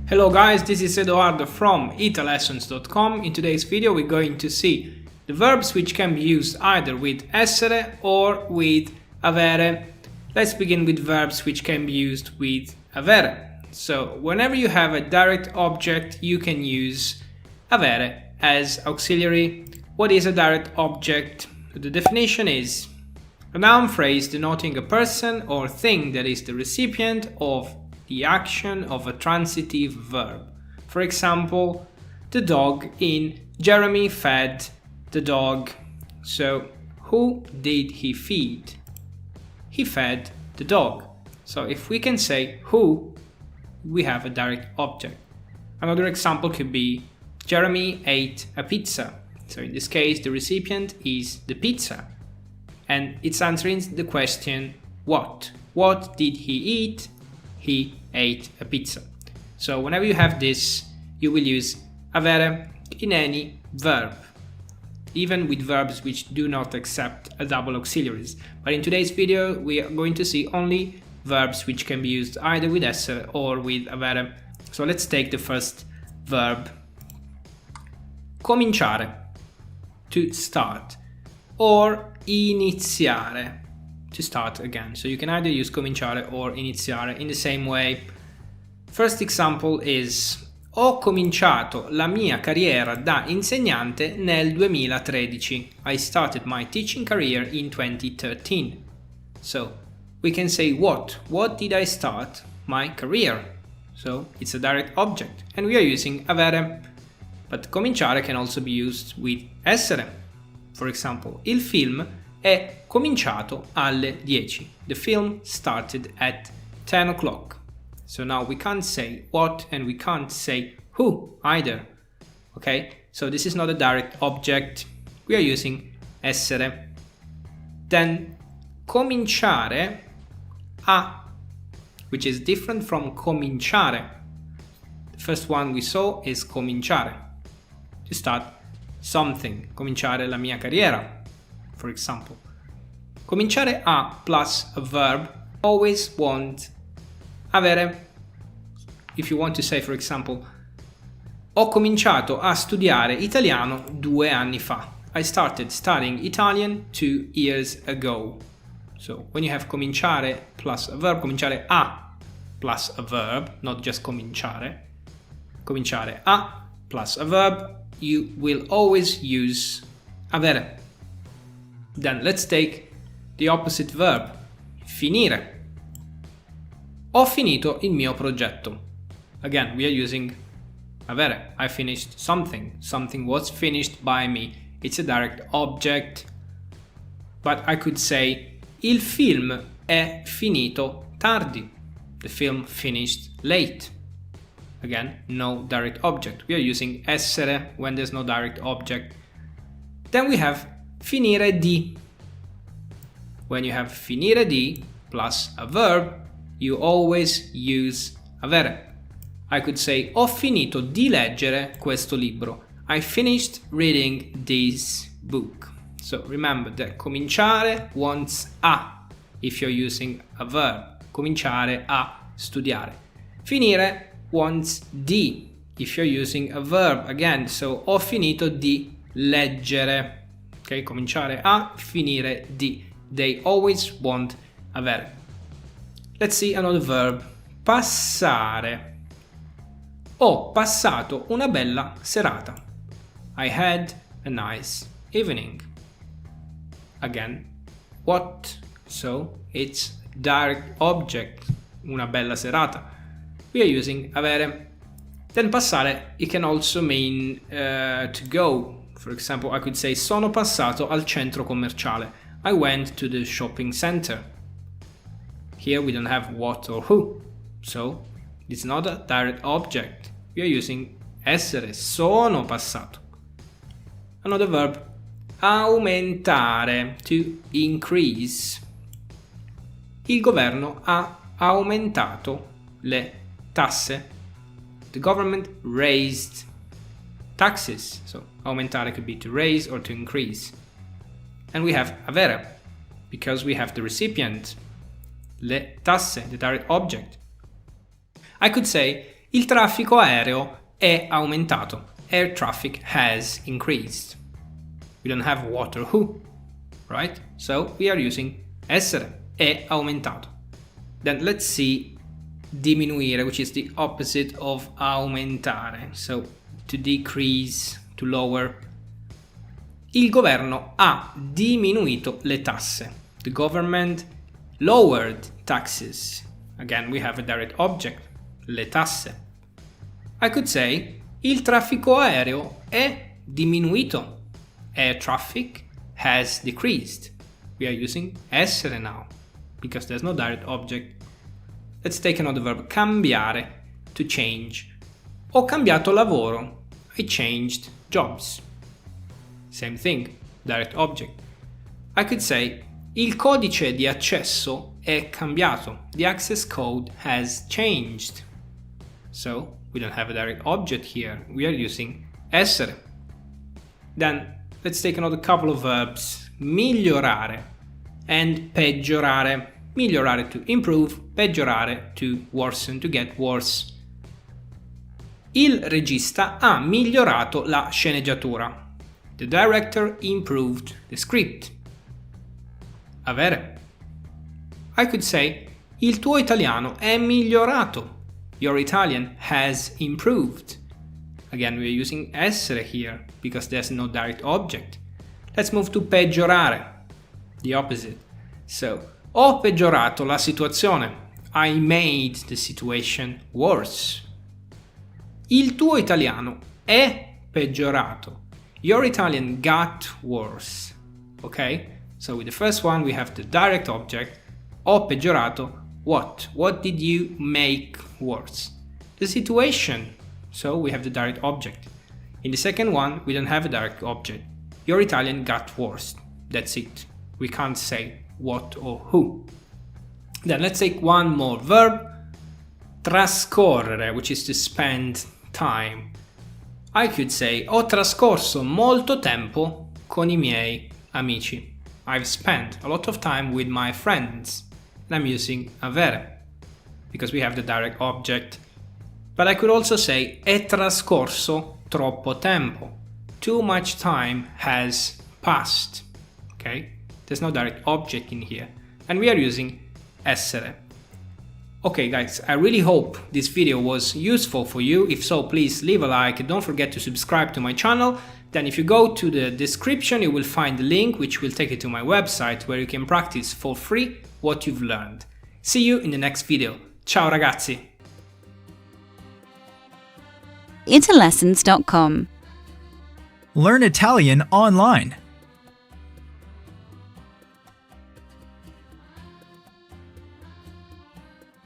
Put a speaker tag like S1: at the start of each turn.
S1: Hello guys, this is Edoardo from italessons.com. In today's video we're going to see the verbs which can be used either with essere or with avere. Let's begin with verbs which can be used with avere. So whenever you have a direct object, you can use avere as auxiliary. What is a direct object? The definition is a noun phrase denoting a person or thing that is the recipient of the action of a transitive verb. For example, the dog in Jeremy fed the dog. So, who did he feed? He fed the dog. So if we can say who, we have a direct object. Another example could be Jeremy ate a pizza. So in this case, the recipient is the pizza. And it's answering the question, what? What did he eat? He ate a pizza. So whenever you have this, you will use avere in any verb, even with verbs which do not accept a double auxiliaries. But in today's video, we are going to see only verbs which can be used either with essere or with avere. So let's take the first verb. Cominciare, to start, or iniziare, to start again. So you can either use cominciare or iniziare in the same way. First example is ho cominciato la mia carriera da insegnante nel 2013. I started my teaching career in 2013. So we can say what did I start? My career. So it's a direct object and we are using avere. But cominciare can also be used with essere. For example, il film è cominciato alle 10. The film started at 10 o'clock. So now we can't say what and we can't say who either. Okay, so this is not a direct object. We are using essere. Then cominciare a, which is different from cominciare. The first one we saw is cominciare, to start something. Cominciare la mia carriera, for example. Cominciare a plus a verb always want avere. If you want to say, for example, ho cominciato a studiare italiano 2 anni fa. I started studying Italian 2 years ago. So when you have cominciare plus a verb, cominciare a plus a verb, not just cominciare. Cominciare a plus a verb, you will always use avere. Then let's take the opposite verb, finire. Ho finito il mio progetto. Again, we are using avere. I finished something. Something was finished by me. It's a direct object. But I could say il film è finito tardi. The film finished late. Again, no direct object. We are using essere when there's no direct object. Then we have finire di. When you have finire di plus a verb, you always use avere. I could say ho finito di leggere questo libro. I finished reading this book. So remember that cominciare wants a if you're using a verb. Cominciare a studiare. Finire wants di if you're using a verb again. So ho finito di leggere. Ok, cominciare a, finire di. They always want avere. Let's see another verb. Passare. Ho passato una bella serata. I had a nice evening. Again, what? So it's direct object. Una bella serata. We are using avere. Then passare, it can also mean to go. For example, I could say sono passato al centro commerciale. I went to the shopping center. Here we don't have what or who, so it's not a direct object. We are using essere, sono passato. Another verb, aumentare, to increase. Il governo ha aumentato le tasse. The government raised taxes. So aumentare could be to raise or to increase. And we have avere, because we have the recipient, le tasse, the direct object. I could say Il traffico aereo è aumentato. Air traffic has increased. We don't have what or who, right? So we are using essere. È aumentato. Then let's see diminuire, which is the opposite of aumentare. So to decrease, to lower. Il governo ha diminuito le tasse. The government lowered taxes. Again, we have a direct object. Le tasse. I could say il traffico aereo è diminuito. Air traffic has decreased. We are using essere now because there's no direct object. Let's take another verb, cambiare, to change. Ho cambiato lavoro. I changed jobs. Same thing, direct object. I could say il codice di accesso è cambiato. The access code has changed. So we don't have a direct object here. We are using essere. Then let's take another couple of verbs. Migliorare and peggiorare. Migliorare to improve, peggiorare to worsen, to get worse. Il regista ha migliorato la sceneggiatura. The director improved the script. Avere. I could say il tuo italiano è migliorato. Your Italian has improved. Again, we are using essere here because there's no direct object. Let's move to peggiorare, the opposite. So, ho peggiorato la situazione. I made the situation worse. Il tuo italiano è peggiorato. Your Italian got worse. Okay? So with the first one we have the direct object. Ho peggiorato what? What did you make worse? The situation. So we have the direct object. In the second one we don't have a direct object. Your Italian got worse. That's it. We can't say what or who. Then let's take one more verb. Trascorrere, which is to spend time. I could say ho trascorso molto tempo con I miei amici. I've spent a lot of time with my friends. And I'm using avere because we have the direct object. But I could also say è trascorso troppo tempo. Too much time has passed. Okay? There's no direct object in here. And we are using essere. Okay guys, I really hope this video was useful for you. If so, please leave a like. Don't forget to subscribe to my channel. Then if you go to the description, you will find the link which will take you to my website where you can practice for free what you've learned. See you in the next video. Ciao ragazzi!
S2: Interlessons.com.
S3: Learn Italian online.